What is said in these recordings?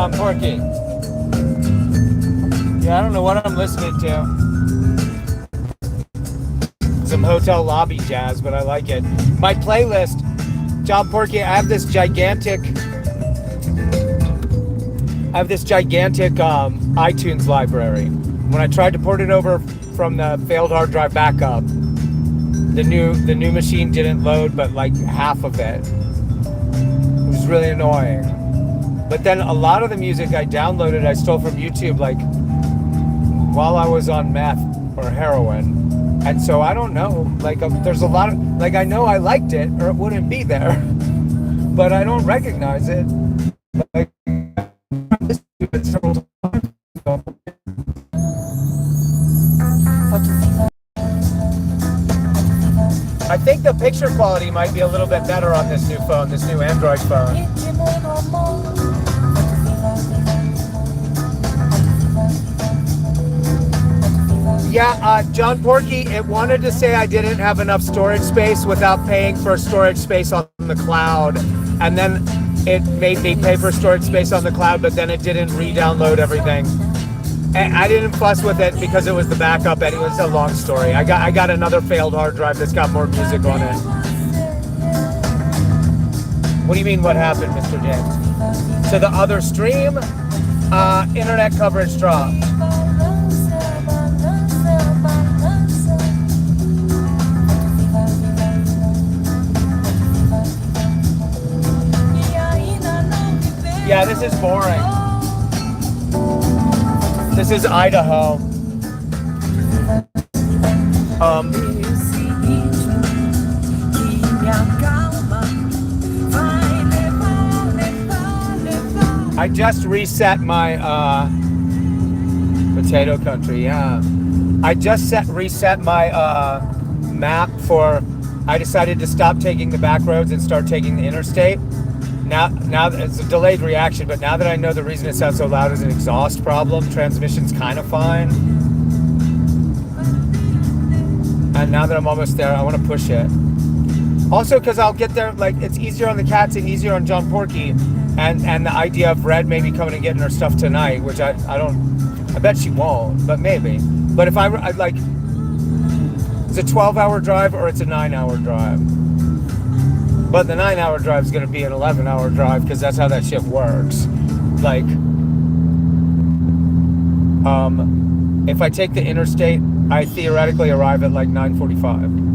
John Porky. Yeah, I don't know what I'm listening to. Some hotel lobby jazz, but I like it. My playlist, John Porky, I have this gigantic iTunes library. When I tried to port it over from the failed hard drive backup, the new machine didn't load, but like half of it. It was really annoying. But then a lot of the music I downloaded, I stole from YouTube, like while I was on meth or heroin. And so I don't know, like there's a lot of, like I know I liked it or it wouldn't be there, but I don't recognize it. Like, several times. I think the picture quality might be a little bit better on this new phone, this new Android phone. Yeah, John Porky, it wanted to say I didn't have enough storage space without paying for storage space on the cloud. And then it made me pay for storage space on the cloud, but then it didn't re-download everything. And I didn't fuss with it because it was the backup, and it was a long story. I got another failed hard drive that's got more music on it. What do you mean, what happened, Mr. James? So the other stream, internet coverage dropped. Yeah, this is boring. This is Idaho. I just reset my potato country. Yeah, I just reset my map for. I decided to stop taking the back roads and start taking the interstate. Now it's a delayed reaction, but now that I know the reason it sounds so loud is an exhaust problem, transmission's kind of fine. And now that I'm almost there, I want to push it. Also, because I'll get there, like, it's easier on the cats and easier on John Porky. And the idea of Red maybe coming and getting her stuff tonight, which I bet she won't, but maybe. But if I like, it's a 12-hour drive or it's a 9-hour drive. But the 9-hour drive is going to be an 11-hour drive because that's how that shit works. Like, if I take the interstate, I theoretically arrive at like 9:45.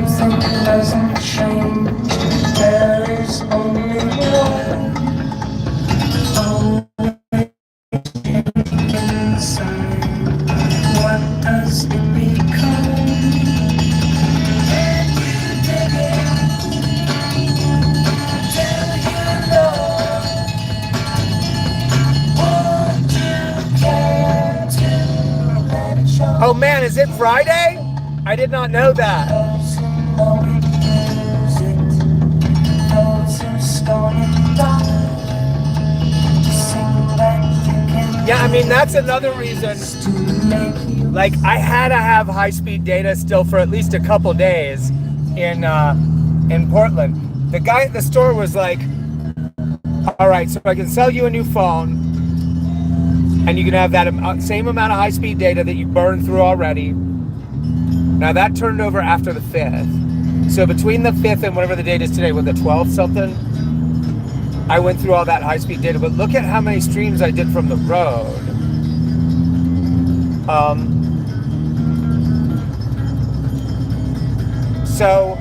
Something doesn't change. There is only one. What does it become? Can you dig it? Till you know what you care to let it show. Oh man, is it Friday? I did not know that. Those who know it use it. Those who stone it die. Sing that you can. Yeah, I mean, that's another reason. Like, I had to have high-speed data still for at least a couple days in Portland. The guy at the store was like, all right, so I can sell you a new phone, and you can have that same amount of high-speed data that you burned through already. Now, that turned over after the 5th. So between the 5th and whatever the date is today, with the 12th something, I went through all that high-speed data, but look at how many streams I did from the road. So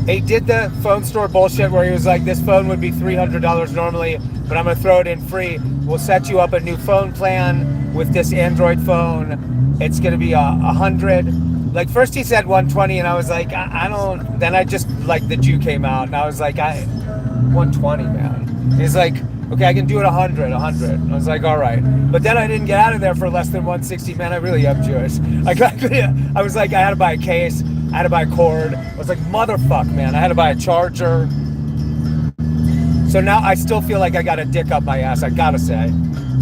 they did the phone store bullshit where he was like, this phone would be $300 normally, but I'm gonna throw it in free. We'll set you up a new phone plan with this Android phone. It's gonna be $100. Like, first he said 120, and I was like, I don't. Then I just, like, the Jew came out, and I was like, 120, man. He's like, okay, I can do it 100. I was like, all right. But then I didn't get out of there for less than 160. Man, I really am Jewish. I was like, I had to buy a case. I had to buy a cord. I was like, motherfuck, man. I had to buy a charger. So now I still feel like I got a dick up my ass, I gotta say.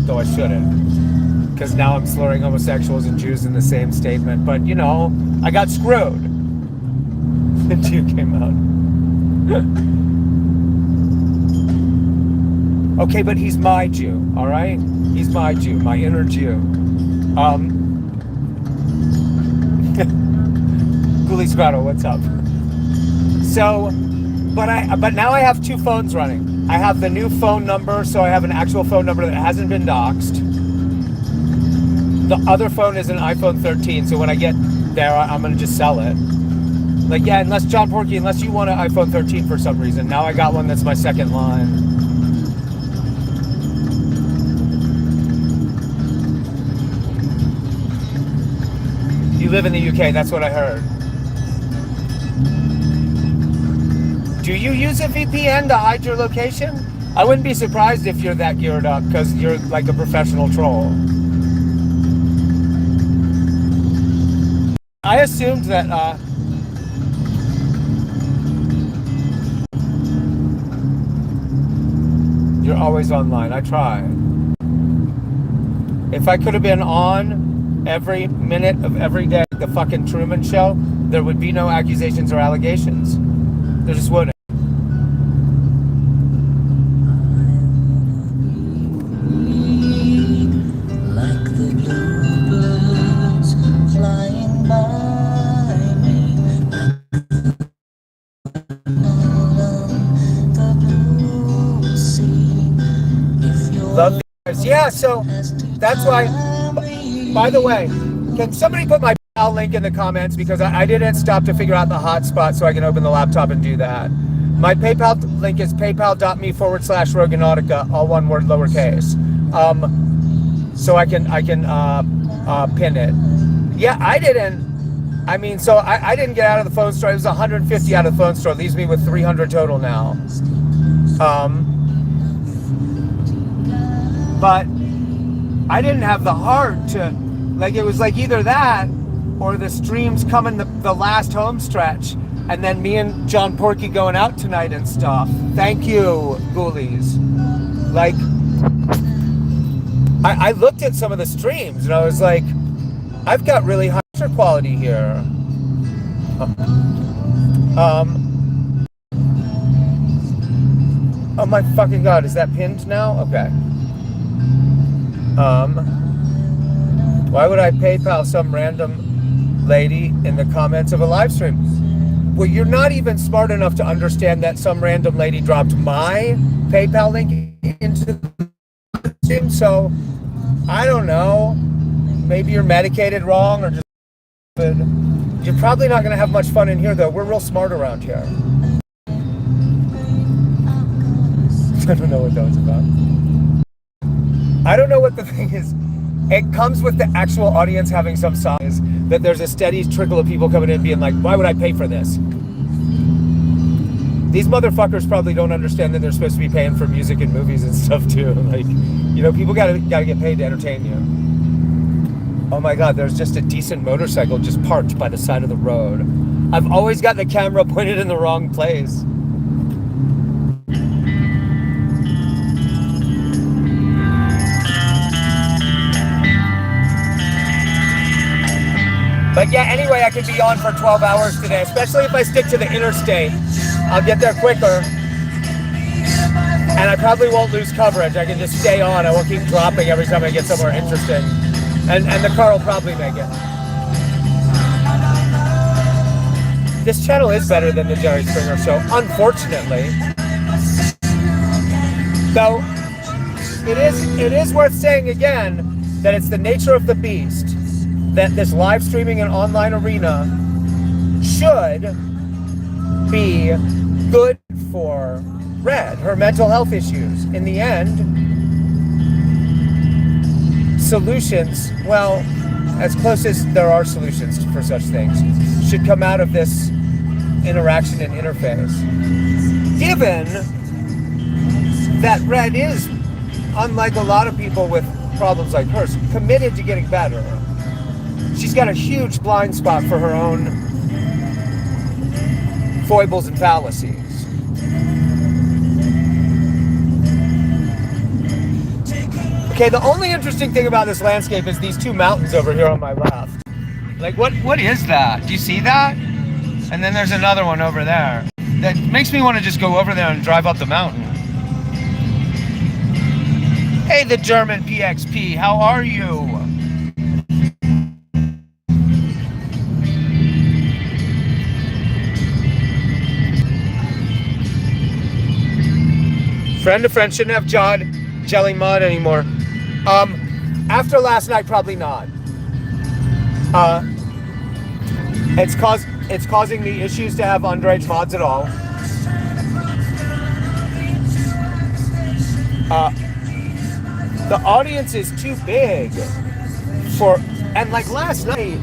Though I shouldn't. because now I'm slurring homosexuals and Jews in the same statement. But, you know, I got screwed. The Jew came out. Okay, but he's my Jew, all right? He's my Jew, my inner Jew. Ghoulie Squaddle, what's up? So, but now I have two phones running. I have the new phone number, so I have an actual phone number that hasn't been doxed. The other phone is an iPhone 13, so when I get there, I'm gonna just sell it. Like, yeah, unless John Porky, unless you want an iPhone 13 for some reason. Now I got one that's my second line. You live in the UK, that's what I heard. Do you use a VPN to hide your location? I wouldn't be surprised if you're that geared up, because you're like a professional troll. I assumed that, you're always online. I try. If I could have been on every minute of every day, the fucking Truman Show, there would be no accusations or allegations. There just wouldn't. Like the bluebirds flying by me, the blue sea. Love you guys. Yeah, so that's why. By the way, can somebody put my PayPal link in the comments, because I didn't stop to figure out the hotspot so I can open the laptop and do that. My PayPal link is paypal.me/Roganautica, all one word, lowercase. So I can pin it. Yeah, I didn't get out of the phone store. It was 150 out of the phone store. Leaves me with 300 total now. But I didn't have the heart to, like, it was like either that or the streams coming the last home stretch, and then me and John Porky going out tonight and stuff. Thank you, ghoulies. Like, I looked at some of the streams and I was like, I've got really high picture quality here. Oh my fucking god, is that pinned now? Okay. Why would I PayPal some random lady in the comments of a live stream? Well, you're not even smart enough to understand that some random lady dropped my PayPal link into the stream, so I don't know. Maybe you're medicated wrong or just stupid. You're probably not going to have much fun in here, though. We're real smart around here. I don't know what that was about. I don't know what the thing is. It comes with the actual audience having some size, that there's a steady trickle of people coming in being like, why would I pay for this? These motherfuckers probably don't understand that they're supposed to be paying for music and movies and stuff too. Like, you know, people gotta get paid to entertain you. Oh my god, there's just a decent motorcycle just parked by the side of the road. I've always got the camera pointed in the wrong place. But yeah, anyway, I could be on for 12 hours today, especially if I stick to the interstate. I'll get there quicker. And I probably won't lose coverage. I can just stay on. I won't keep dropping every time I get somewhere interesting. And the car will probably make it. This channel is better than the Jerry Springer Show, unfortunately. Though, it is worth saying again that it's the nature of the beast that this live streaming and online arena should be good for Red, her mental health issues. In the end, solutions, well, as close as there are solutions for such things, should come out of this interaction and interface. Given that Red is, unlike a lot of people with problems like hers, committed to getting better. She's got a huge blind spot for her own foibles and fallacies. Okay, the only interesting thing about this landscape is these two mountains over here on my left. Like, what is that? Do you see that? And then there's another one over there. That makes me want to just go over there and drive up the mountain. Hey, the German PXP, how are you? Friend to friend, shouldn't have jelly mod anymore. After last night, probably not. It's causing me issues to have underage mods at all. The audience is too big for, and like last night,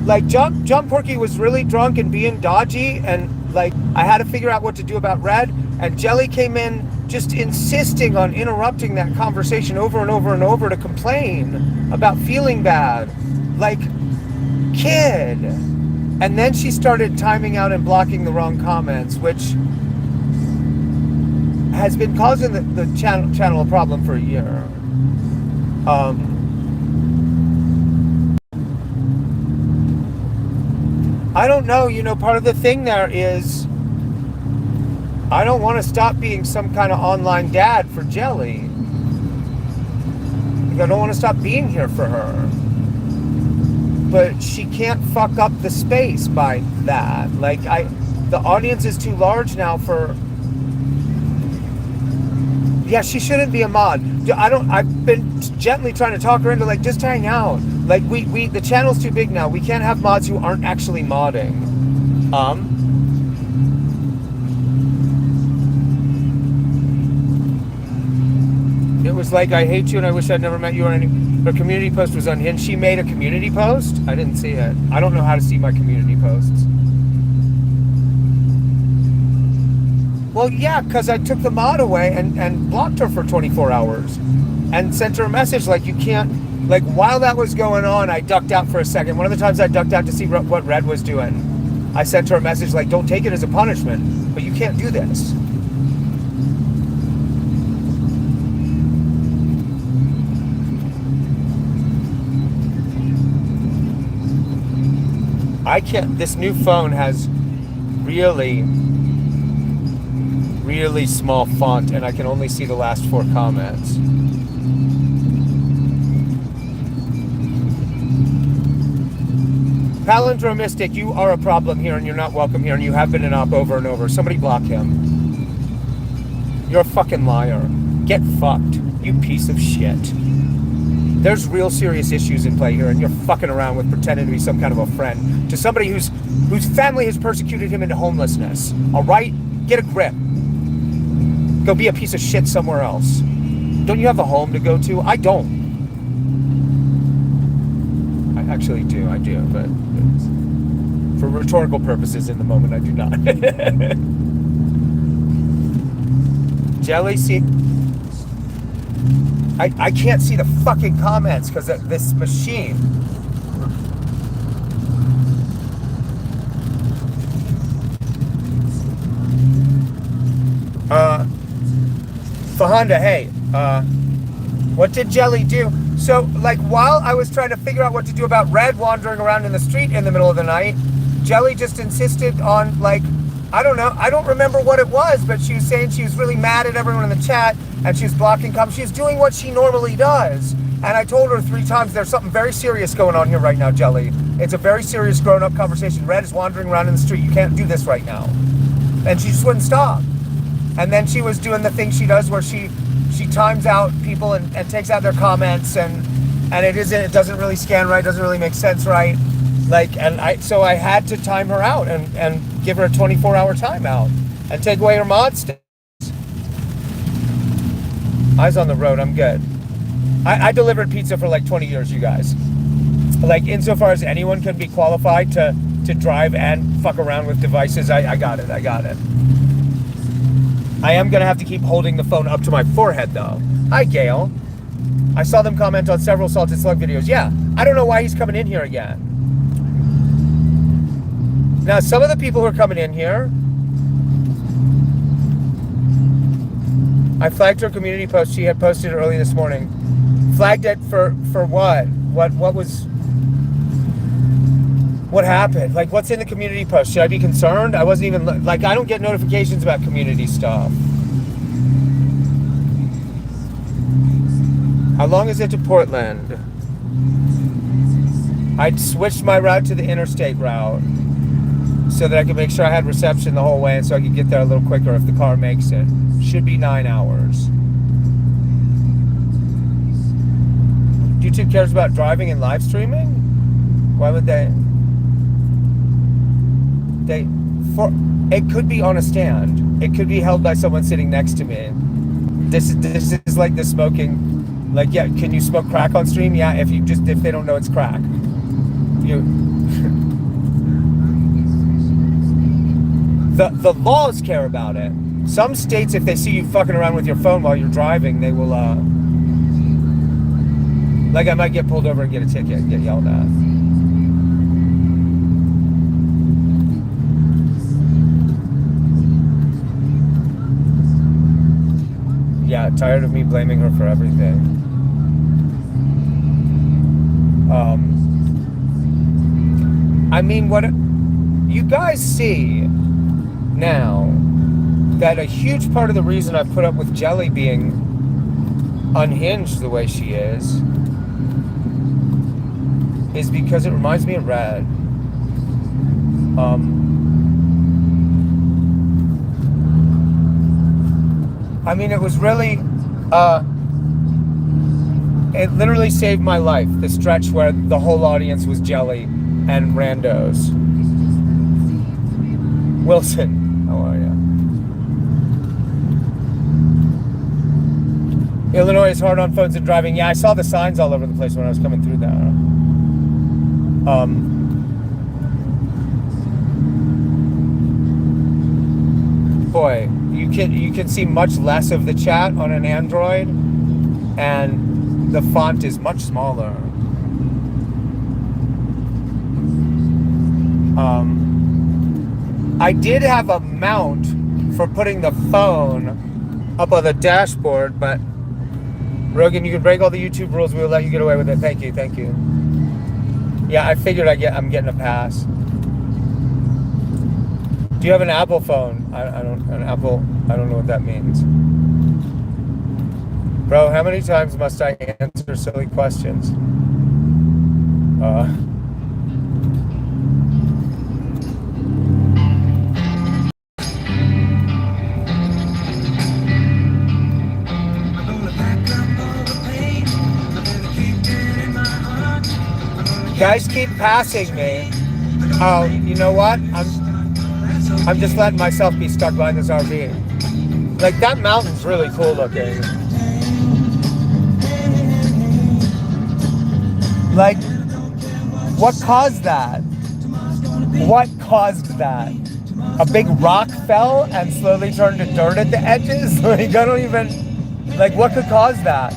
like Jump Porky was really drunk and being dodgy, and like I had to figure out what to do about Red, and Jelly came in just insisting on interrupting that conversation over and over and over to complain about feeling bad. Like, kid. And then she started timing out and blocking the wrong comments, which has been causing the channel a problem for a year. I don't know, part of the thing there is I don't want to stop being some kind of online dad for Jelly. Like, I don't want to stop being here for her. But she can't fuck up the space by that. Like, the audience is too large now for... Yeah, she shouldn't be a mod. I've been gently trying to talk her into, like, just hang out. Like, the channel's too big now. We can't have mods who aren't actually modding. It was like, I hate you and I wish I'd never met you or any... Her community post was unhinged. She made a community post? I didn't see it. I don't know how to see my community posts. Well, yeah, because I took the mod away and blocked her for 24 hours. And sent her a message like, you can't... Like, while that was going on, I ducked out for a second. One of the times I ducked out to see what Red was doing. I sent her a message like, don't take it as a punishment, but you can't do this. I can't, this new phone has really, really small font, and I can only see the last 4 comments. Palindromistic, you are a problem here, and you're not welcome here, and you have been an op over and over. Somebody block him. You're a fucking liar. Get fucked, you piece of shit. There's real serious issues in play here, and you're fucking around with pretending to be some kind of a friend to somebody whose family has persecuted him into homelessness. All right? Get a grip. Go be a piece of shit somewhere else. Don't you have a home to go to? I don't. I actually do. I do, but for rhetorical purposes in the moment, I do not. Jelly, see... I can't see the fucking comments because of this machine. Fahanda, hey, what did Jelly do? So, like, while I was trying to figure out what to do about Red wandering around in the street in the middle of the night, Jelly just insisted on, like, I don't know, I don't remember what it was, but she was saying she was really mad at everyone in the chat, and she was blocking comments. She was doing what she normally does. And I told her 3 times, there's something very serious going on here right now, Jelly. It's a very serious grown-up conversation. Red is wandering around in the street. You can't do this right now. And she just wouldn't stop. And then she was doing the thing she does where she times out people and takes out their comments, and it doesn't really scan right, doesn't really make sense right. Like, so I had to time her out and give her a 24-hour timeout and take away her mod status. Eyes on the road, I'm good. I delivered pizza for like 20 years, you guys. Like, insofar as anyone can be qualified to drive and fuck around with devices, I got it. I am gonna have to keep holding the phone up to my forehead, though. Hi, Gail. I saw them comment on several Salted Slug videos. Yeah, I don't know why he's coming in here again. Now, some of the people who are coming in here, I flagged her community post she had posted early this morning. Flagged it for what? What happened? Like, what's in the community post? Should I be concerned? I wasn't even, like, I don't get notifications about community stuff. How long is it to Portland? I'd switched my route to the interstate route so that I could make sure I had reception the whole way and so I could get there a little quicker if the car makes it. Should be 9 hours. YouTube cares about driving and live streaming? Why would they? It could be on a stand. It could be held by someone sitting next to me. This is like the smoking. Like, yeah, can you smoke crack on stream? Yeah, if they don't know it's crack. The laws care about it. Some states, if they see you fucking around with your phone while you're driving, they will like, I might get pulled over and get a ticket, get yelled at. Yeah, tired of me blaming her for everything. I mean, what you guys see now, that a huge part of the reason I put up with Jelly being unhinged the way she is because it reminds me of Red. I mean, it was really, it literally saved my life, the stretch where the whole audience was Jelly and randos. Wilson, how are you? Illinois is hard on phones and driving. Yeah, I saw the signs all over the place when I was coming through there. Boy, you can see much less of the chat on an Android, and the font is much smaller. I did have a mount for putting the phone up on the dashboard, but Rogan, you can break all the YouTube rules. We'll let you get away with it. Thank you, thank you. Yeah, I figured I'm getting a pass. Do you have an Apple phone? I don't know what that means. Bro, how many times must I answer silly questions? Guys keep passing me. Oh, you know what? I'm just letting myself be stuck behind this RV. Like, that mountain's really cool looking. Like, what caused that? What caused that? A big rock fell and slowly turned to dirt at the edges? Like, I don't even... Like, what could cause that?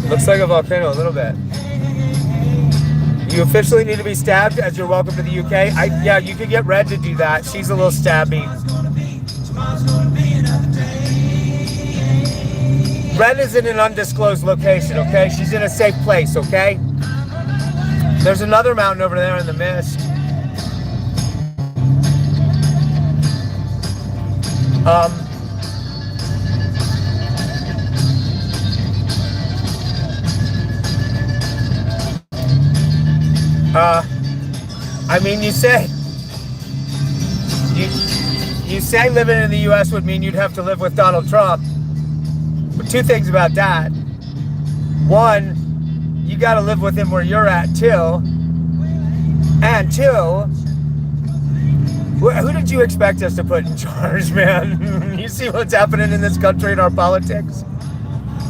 Looks like a volcano a little bit. You officially need to be stabbed as you're welcome to the UK. Yeah, you could get Red to do that. She's a little stabby. Red is in an undisclosed location, okay? She's in a safe place, okay? There's another mountain over there in the mist. I mean, you say living in the U.S. would mean you'd have to live with Donald Trump. But two things about that. One, you got to live with him where you're at, too. And two, who did you expect us to put in charge, man? You see what's happening in this country and our politics?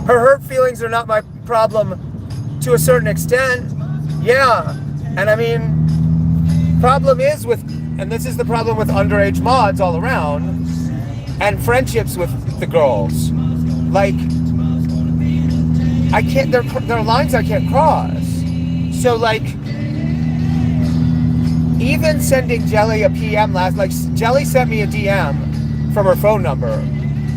Her hurt feelings are not my problem to a certain extent. Yeah. And I mean, problem is with, and this is the problem with underage mods all around, and friendships with the girls. like, I can't, there are lines I can't cross. So like, even sending Jelly a PM like Jelly sent me a DM from her phone number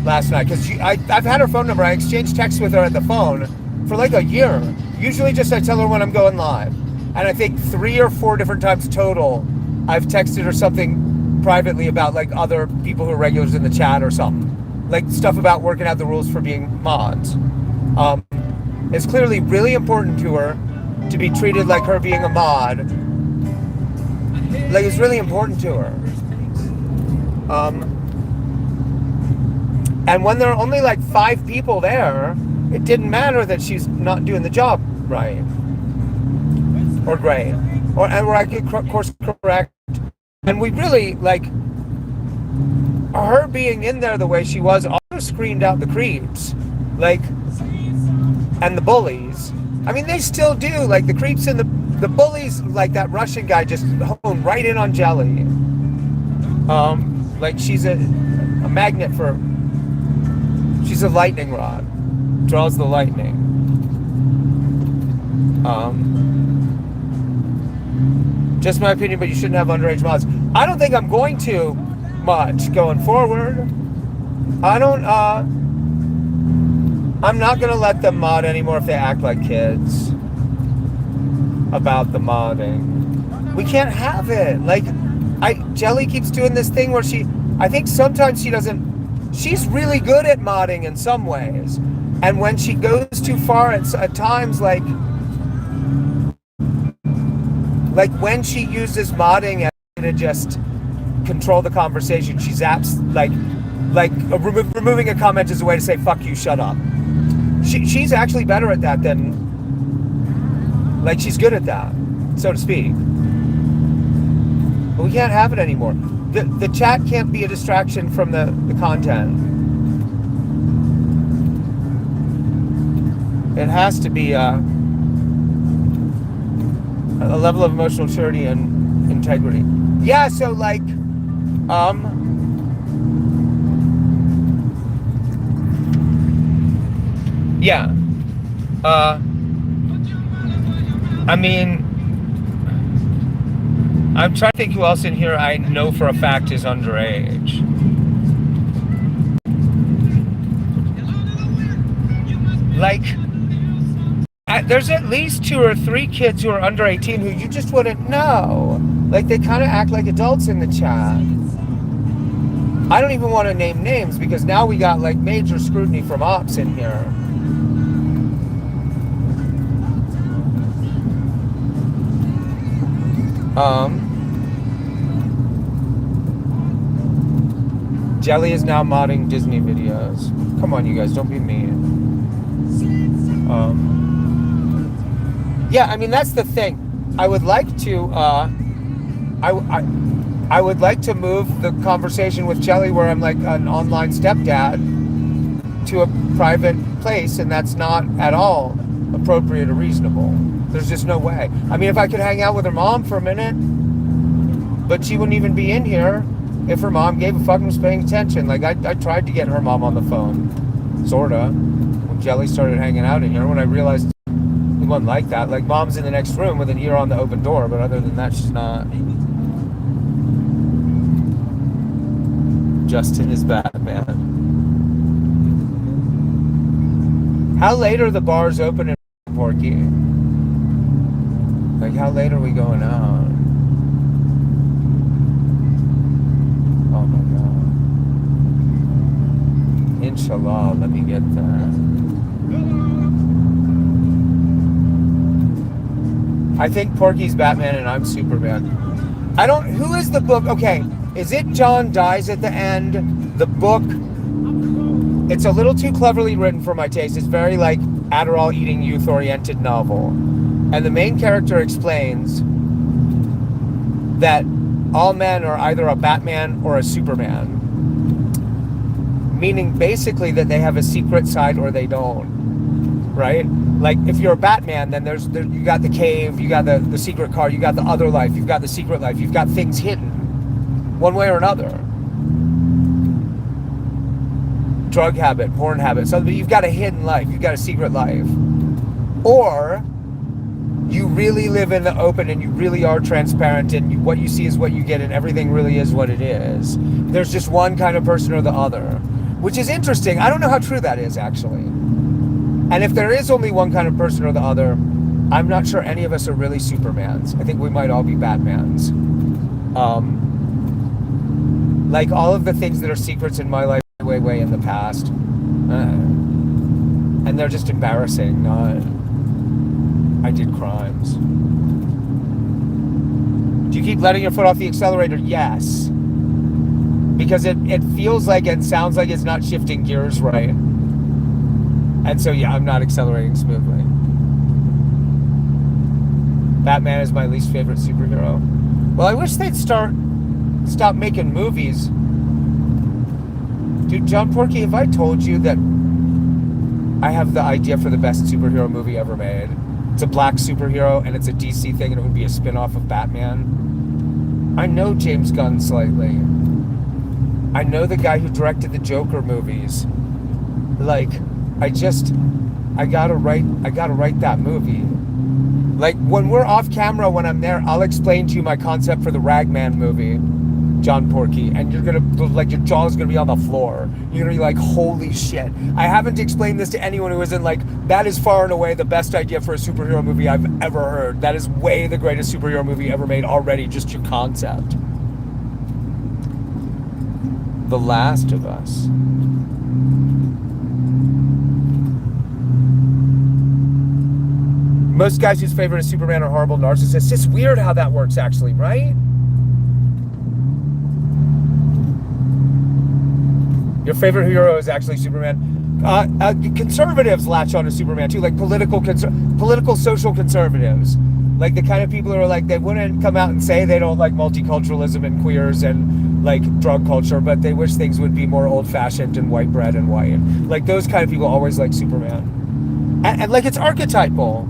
last night, because I've had her phone number. I exchanged texts with her at the phone for like a year. Usually just I tell her when I'm going live. And I think 3 or 4 different times total, I've texted her something privately about like other people who are regulars in the chat or something. Like stuff about working out the rules for being mods. It's clearly really important to her to be treated like her being a mod. Like, it's really important to her. And when there are only like 5 people there, it didn't matter that she's not doing the job right. Or great. Or I could course correct. And we really, like, her being in there the way she was also screened out the creeps. Like, and the bullies. I mean, they still do. Like, the creeps and the bullies, like that Russian guy, just hone right in on Jelly. Like, she's a magnet for... She's a lightning rod. Draws the lightning. Just my opinion, but you shouldn't have underage mods. I don't think I'm going to much going forward. I'm not going to let them mod anymore if they act like kids about the modding. We can't have it. Like, Jelly keeps doing this thing where I think sometimes she doesn't, she's really good at modding in some ways. And when she goes too far at times, like when she uses modding to just control the conversation, she's like removing a comment is a way to say, fuck you, shut up. She's actually better at that than, like, she's good at that, so to speak. But we can't have it anymore. The chat can't be a distraction from the content. It has to be a level of emotional maturity and integrity. Yeah, so like, yeah. I mean, I'm trying to think who else in here I know for a fact is underage. Like, there's at least 2 or 3 kids who are under 18 who you just wouldn't know. Like, they kind of act like adults in the chat. I don't even want to name names because now we got like major scrutiny from ops in here. Jelly is now modding Disney videos. Come on, you guys, don't be mean. Yeah, I mean, that's the thing. I would like to, I would like to move the conversation with Jelly where I'm like an online stepdad to a private place, and that's not at all appropriate or reasonable. There's just no way. I mean, if I could hang out with her mom for a minute, but she wouldn't even be in here if her mom gave a fuck and was paying attention. Like, I tried to get her mom on the phone, sorta, when Jelly started hanging out in here, when I realized it wasn't like that. Like, mom's in the next room with an ear on the open door, but other than that, she's not. Justin is Batman. How late are the bars open in Porky? Like, how late are we going out? Oh my god. Inshallah, let me get that. I think Porky's Batman and I'm Superman. Who is the book? Okay, is it John dies at the end? The book, it's a little too cleverly written for my taste. It's very like Adderall eating youth oriented novel. And the main character explains that all men are either a Batman or a Superman. Meaning basically that they have a secret side or they don't. Right? Like, if you're a Batman, then you got the cave, you got the secret car, you got the other life, you've got the secret life, you've got things hidden, one way or another. drug habit, porn habit. So you've got a hidden life, you've got a secret life. Or you really live in the open and you really are transparent and what you see is what you get and everything really is what it is. There's just one kind of person or the other, which is interesting. I don't know how true that is, actually. And if there is only one kind of person or the other, I'm not sure any of us are really Supermans. I think we might all be Batmans. Like all of the things that are secrets in my life way in the past. And they're just embarrassing, not... I did crimes. Do you keep letting your foot off the accelerator? Yes. Because it feels like and sounds like it's not shifting gears right. And so, yeah, I'm not accelerating smoothly. Batman is my least favorite superhero. Well, I wish they'd stop making movies. Dude, John Porky, have I told you that I have the idea for the best superhero movie ever made? It's a black superhero, and it's a DC thing, and it would be a spin-off of Batman. I know James Gunn slightly. I know the guy who directed the Joker movies. Like, I gotta write that movie. Like, when we're off camera, when I'm there, I'll explain to you my concept for the Ragman movie, John Porky, and you're gonna, like, your jaw's gonna be on the floor. You're gonna be like, holy shit. I haven't explained this to anyone who isn't like, that is far and away the best idea for a superhero movie I've ever heard. That is way the greatest superhero movie ever made already, just your concept. The Last of Us. Most guys whose favorite is Superman are horrible narcissists. It's weird how that works, actually, right? Your favorite hero is actually Superman. Conservatives latch on to Superman too, like political social conservatives. Like the kind of people who are like, they wouldn't come out and say they don't like multiculturalism and queers and like drug culture, but they wish things would be more old-fashioned and white bread and white. Like those kind of people always like Superman. And like it's archetypal.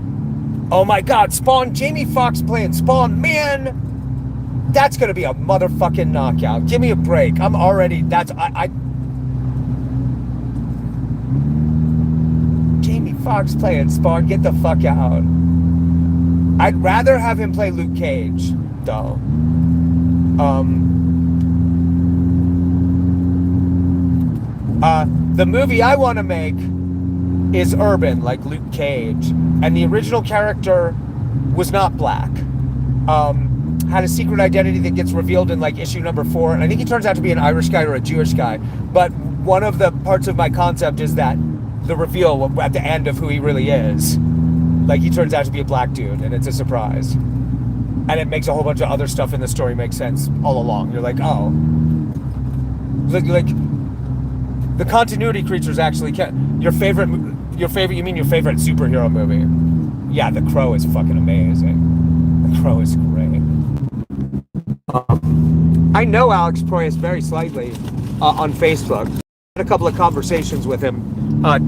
Oh my God, Spawn, Jamie Foxx playing Spawn, man, that's gonna be a motherfucking knockout. Give me a break. I'm already, Jamie Foxx playing Spawn, get the fuck out. I'd rather have him play Luke Cage, though. The movie I want to make is urban, like Luke Cage, and the original character was not black. Had a secret identity that gets revealed in like issue number 4, and I think he turns out to be an Irish guy or a Jewish guy. But one of the parts of my concept is that the reveal at the end of who he really is, like he turns out to be a black dude, and it's a surprise, and it makes a whole bunch of other stuff in the story make sense all along. You're like, oh, like the continuity creatures actually can. Your favorite, you mean your favorite superhero movie? Yeah, The Crow is fucking amazing. The Crow is great. I know Alex Proyas very slightly on Facebook. Had a couple of conversations with him.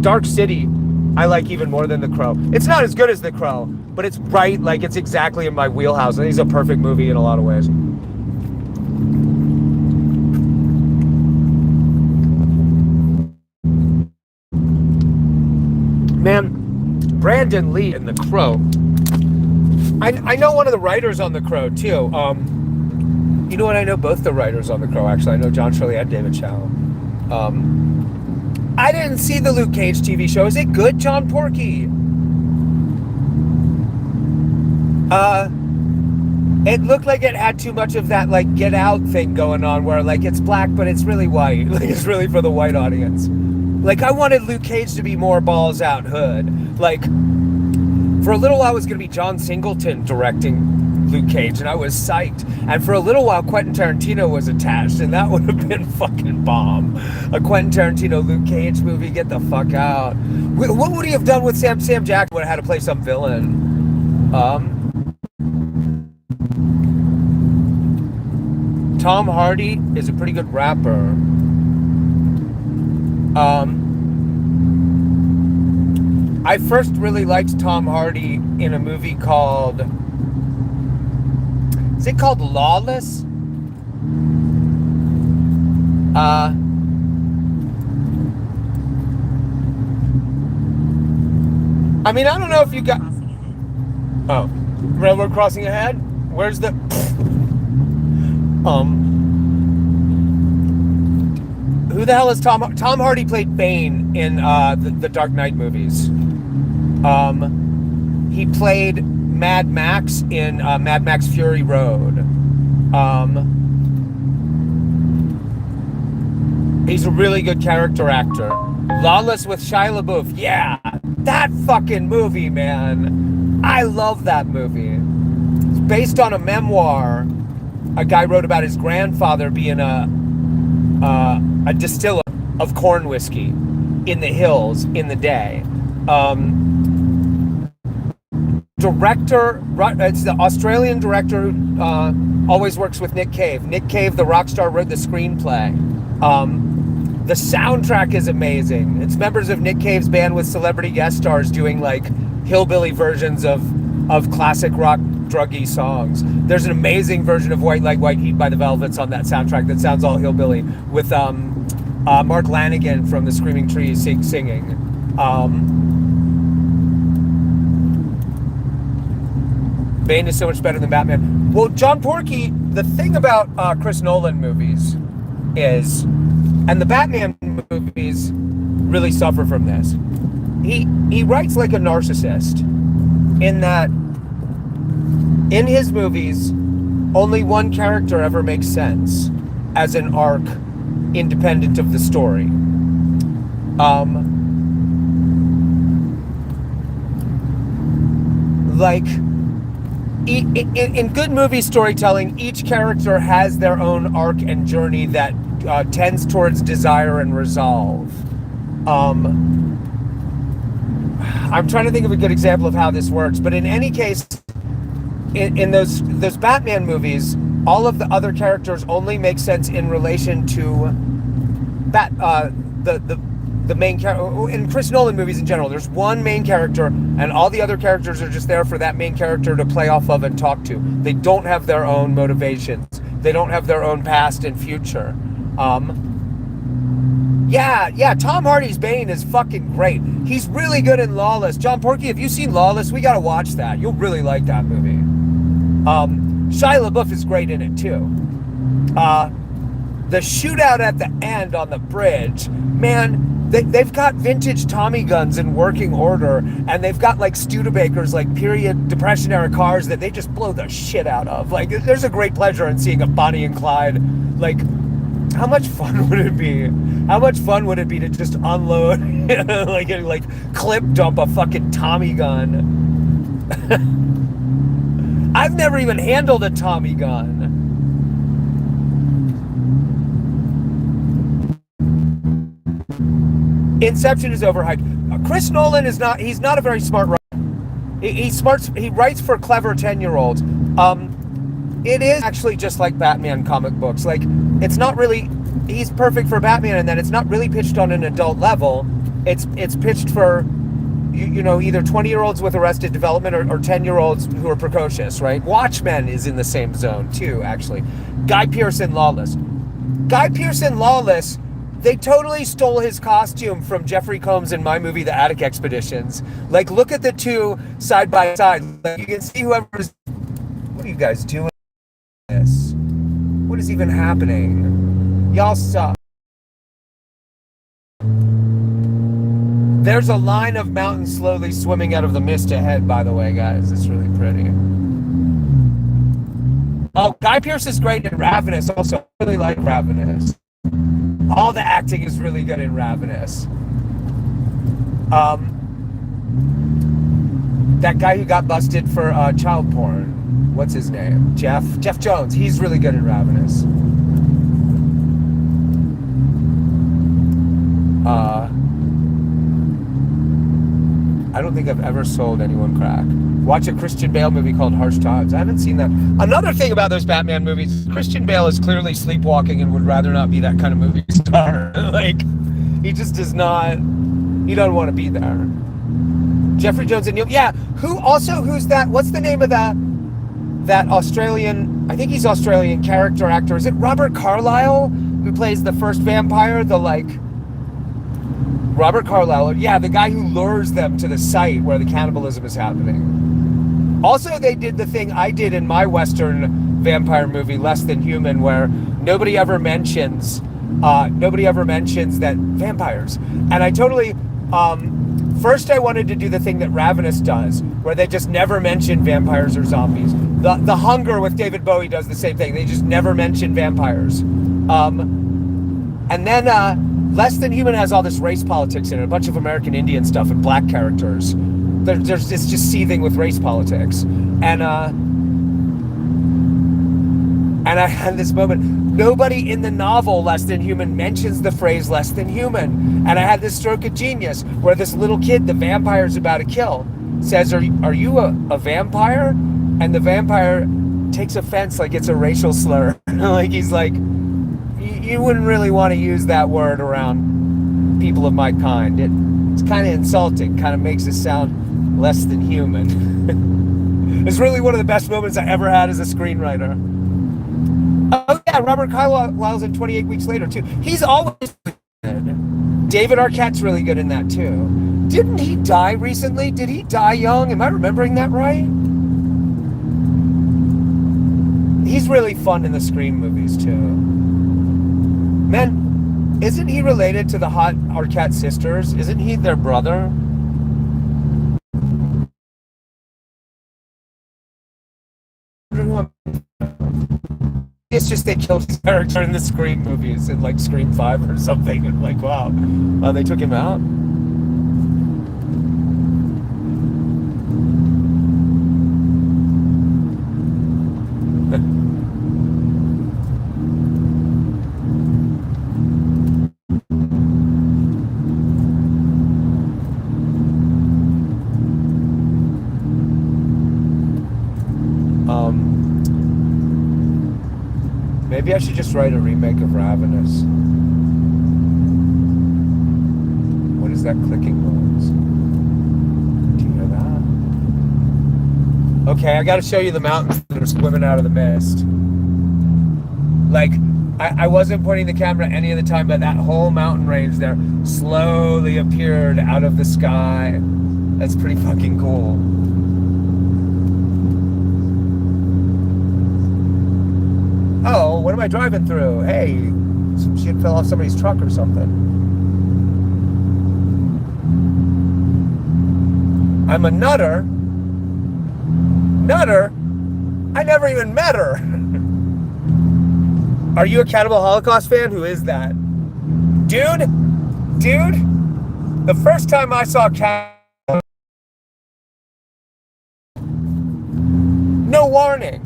Dark City, I like even more than The Crow. It's not as good as The Crow, but it's right, like it's exactly in my wheelhouse. I think it's a perfect movie in a lot of ways. Man, Brandon Lee in The Crow. I know one of the writers on The Crow too. You know what? I know both the writers on The Crow, actually. I know John Shirley and David Chow. I didn't see the Luke Cage TV show. Is it good, John Porky? It looked like it had too much of that, like, Get Out thing going on, where, like, it's black, but it's really white. Like, it's really for the white audience. Like, I wanted Luke Cage to be more balls out hood. Like, for a little while, it was going to be John Singleton directing Luke Cage, and I was psyched. And for a little while, Quentin Tarantino was attached, and that would have been fucking bomb. A Quentin Tarantino Luke Cage movie, get the fuck out. What would he have done with Sam Jackson? Would have had to play some villain. Tom Hardy is a pretty good rapper. I first really liked Tom Hardy in a movie called... Is it called Lawless? I mean, I don't know if you got. Oh, railroad crossing ahead. Where's the? Who the hell is Tom? Tom Hardy played Bane in the Dark Knight movies. He played Mad Max in Mad Max Fury Road. He's a really good character actor. Lawless with Shia LaBeouf. Yeah, that fucking movie, man. I love that movie. It's based on a memoir a guy wrote about his grandfather being a distiller of corn whiskey in the hills in the day. Director, it's the Australian director who always works with Nick Cave. Nick Cave, the rock star, wrote the screenplay. The soundtrack is amazing. It's members of Nick Cave's band with celebrity guest stars doing like hillbilly versions of classic rock druggy songs. There's an amazing version of White Like White Heat by the Velvets on that soundtrack that sounds all hillbilly with Mark Lanigan from the Screaming Trees singing. Bane is so much better than Batman. Well, John Porky, the thing about Chris Nolan movies is, and the Batman movies really suffer from this, he writes like a narcissist in that in his movies only one character ever makes sense as an arc independent of the story. Like in good movie storytelling, each character has their own arc and journey that tends towards desire and resolve. I'm trying to think of a good example of how this works, but in any case, in those Batman movies, all of the other characters only make sense in relation to the main character. In Chris Nolan movies in general, there's one main character, and all the other characters are just there for that main character to play off of and talk to. They don't have their own motivations. They don't have their own past and future. Yeah, Tom Hardy's Bane is fucking great. He's really good in Lawless. John Porky, if you've seen Lawless, we gotta watch that. You'll really like that movie. Shia LaBeouf is great in it too. The shootout at the end on the bridge, man, they've got vintage Tommy guns in working order, and they've got like Studebakers, like period Depression era cars that they just blow the shit out of. Like, there's a great pleasure in seeing a Bonnie and Clyde. Like, how much fun would it be? How much fun would it be to just unload, like clip dump a fucking Tommy gun? I've never even handled a Tommy gun. Inception is overhyped. Chris Nolan is not, he's not a very smart writer. He's smart, he writes for clever 10-year-olds. It is actually just like Batman comic books. Like, it's not really, he's perfect for Batman, and then it's not really pitched on an adult level. It's pitched for, you know, either 20-year-olds with Arrested Development or 10-year-olds who are precocious, right? Watchmen is in the same zone too, actually. Guy Pearce in Lawless. Guy Pearce in Lawless, they totally stole his costume from Jeffrey Combs in my movie, The Attic Expeditions. Like, look at the two side by side. Like, you can see whoever's, what are you guys doing? This? What is even happening? Y'all suck. There's a line of mountains slowly swimming out of the mist ahead, by the way, guys. It's really pretty. Oh, Guy Pearce is great in Ravenous also. I really like Ravenous. All the acting is really good in Ravenous. That guy who got busted for child porn. What's his name? Jeff Jones. He's really good in Ravenous. I don't think I've ever sold anyone crack. Watch a Christian Bale movie called Harsh Times. I haven't seen that. Another thing about those Batman movies, Christian Bale is clearly sleepwalking and would rather not be that kind of movie star. Like, he just does not, he doesn't want to be there. Jeffrey Jones and Neil, yeah. Who's that? What's the name of that Australian, I think he's Australian character actor. Is it Robert Carlyle who plays the first vampire? The like, Robert Carlyle, yeah, the guy who lures them to the site where the cannibalism is happening. Also, they did the thing I did in my Western vampire movie, Less Than Human, where nobody ever mentions that vampires. And I totally, first I wanted to do the thing that Ravenous does, where they just never mention vampires or zombies. The Hunger with David Bowie does the same thing. They just never mention vampires. And then Less Than Human has all this race politics in it, a bunch of American Indian stuff and black characters. It's just seething with race politics. And I had this moment. Nobody in the novel Less Than Human mentions the phrase less than human. And I had this stroke of genius where this little kid the vampire's about to kill says, are you a vampire? And the vampire takes offense like it's a racial slur. Like he's like, you wouldn't really want to use that word around people of my kind. It's kind of insulting, kind of makes it sound less than human. It's really one of the best moments I ever had as a screenwriter. Oh yeah, Robert Carlyle's in 28 Weeks Later too. He's always good. David Arquette's really good in that too. Didn't he die recently? Did he die young? Am I remembering that right? He's really fun in the Scream movies too. Man, isn't he related to the hot Arquette sisters? Isn't he their brother? It's just they killed his character in the Scream movies in like Scream 5 or something. And like, wow, they took him out. Maybe I should just write a remake of Ravenous. What is that clicking noise? Do you hear that? Okay, I gotta show you the mountains that are swimming out of the mist. Like, I wasn't pointing the camera any of the time, but that whole mountain range there slowly appeared out of the sky. That's pretty fucking cool. Oh, what am I driving through? Hey, some shit fell off somebody's truck or something. I'm a nutter. Nutter? I never even met her. Are you a Cannibal Holocaust fan? Who is that? Dude, the first time I saw Cannibal, no warning.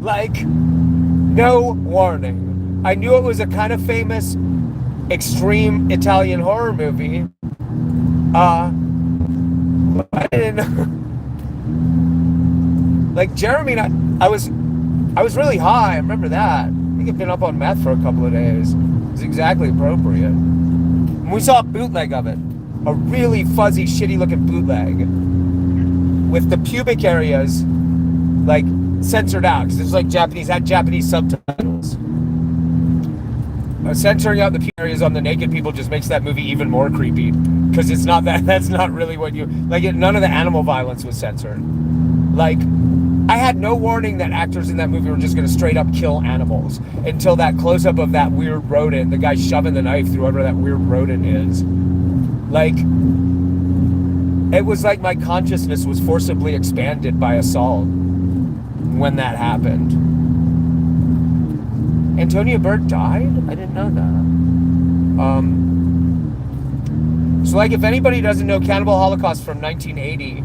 Like, no warning. I knew it was a kind of famous, extreme Italian horror movie. But I didn't know. Like Jeremy and I was really high. I remember that. I think I've been up on meth for a couple of days. It's exactly appropriate. And we saw a bootleg of it. A really fuzzy, shitty looking bootleg. With the pubic areas, like, censored out, because it's like had Japanese subtitles. Censoring out the pubic areas on the naked people just makes that movie even more creepy, because it's not that's not really what you like. None of the animal violence was censored. Like, I had no warning that actors in that movie were just going to straight up kill animals until that close up of that weird rodent, the guy shoving the knife through whatever that weird rodent is. Like, it was like my consciousness was forcibly expanded by assault when that happened. Antonia Bird died? I didn't know that. So like, if anybody doesn't know Cannibal Holocaust from 1980,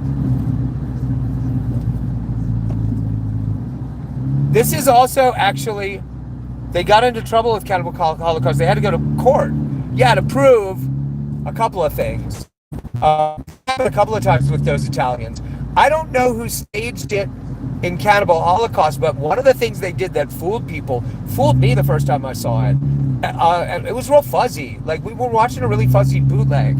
this is also actually, they got into trouble with Cannibal Holocaust. They had to go to court. Yeah, to prove a couple of things. A couple of times with those Italians. I don't know who staged it in Cannibal Holocaust, but one of the things they did that fooled me the first time I saw it. It was real fuzzy. Like, we were watching a really fuzzy bootleg.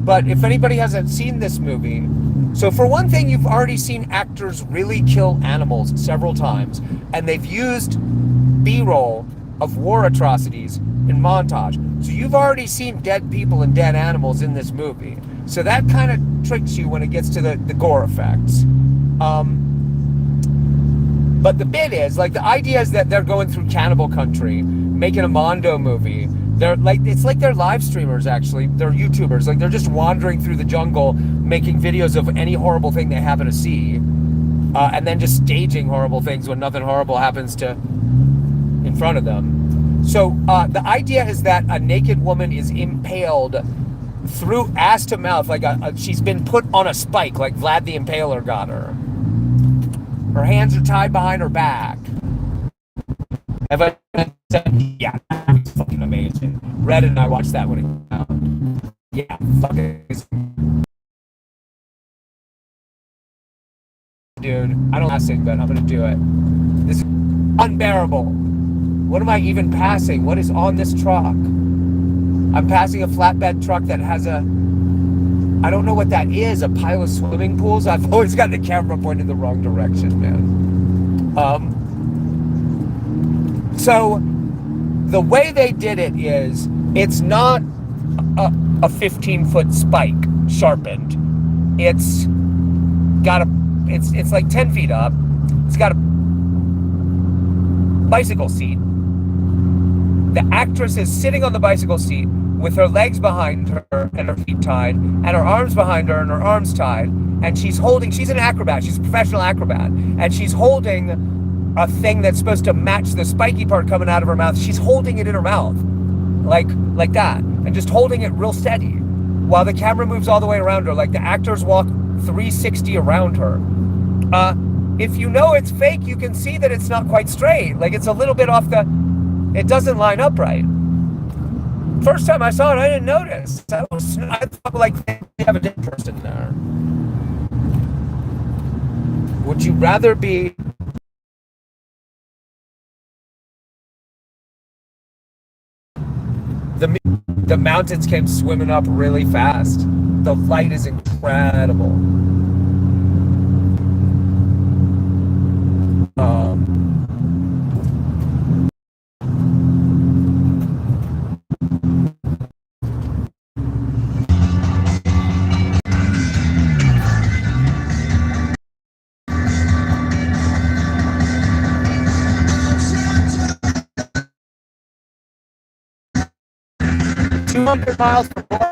But if anybody hasn't seen this movie, so for one thing, you've already seen actors really kill animals several times, and they've used B-roll of war atrocities in montage. So you've already seen dead people and dead animals in this movie. So that kind of tricks you when it gets to the gore effects. But the bit is, like, the idea is that they're going through cannibal country, making a Mondo movie. They're like, it's like they're live streamers, actually. They're YouTubers. Like, they're just wandering through the jungle, making videos of any horrible thing they happen to see. And then just staging horrible things when nothing horrible happens in front of them. So the idea is that a naked woman is impaled through ass to mouth, like she's been put on a spike, like Vlad the Impaler got her. Her hands are tied behind her back. Have I said, yeah, that was fucking amazing. Red and I watched that when it came out. Yeah, fucking. Dude, I don't last it, but I'm gonna do it. This is unbearable. What am I even passing? What is on this truck? I'm passing a flatbed truck that has I don't know what that is, a pile of swimming pools. I've always got the camera pointed the wrong direction, man. So the way they did it is, it's not a 15-foot spike sharpened. It's got it's like 10 feet up. It's got a bicycle seat. The actress is sitting on the bicycle seat with her legs behind her and her feet tied, and her arms behind her and her arms tied, and she's an acrobat, she's a professional acrobat, and she's holding a thing that's supposed to match the spiky part coming out of her mouth. She's holding it in her mouth, like that, and just holding it real steady, while the camera moves all the way around her, like the actors walk 360 around her. If you know it's fake, you can see that it's not quite straight, like it's a little bit off it doesn't line up right. First time I saw it, I didn't notice. I thought, like, they have a dead person there. Would you rather be the mountains came swimming up really fast. The light is incredible. $200 per